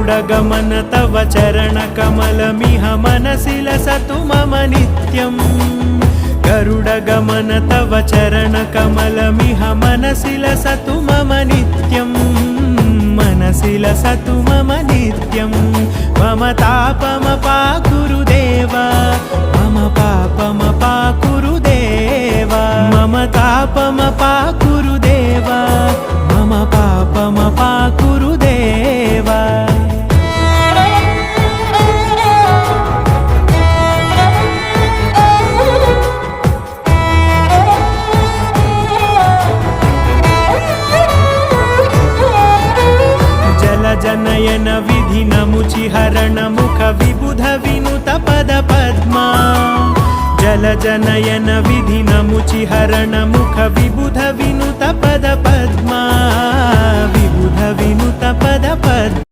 गरुडगमन तव चरणकमलमिह मनसि लसतु मम नित्यम् गरुडगमन तव चरणकमलमिह मनसि लसतु मम नित्यम् मनसि लसतु मम नित्यम् मम तापमपाकुरु देव मम पापमपाकुरु देव मम तापमपाकुरु देव मम पापमपाकुरु देव जनयन विधिनमुचिहरण मुख विबुध विनुत पद पद्मा जल जनयन विधिनमुचिहरण मुख विबुध विनुत पद पद्मा विबुध विनुत पद पद्मा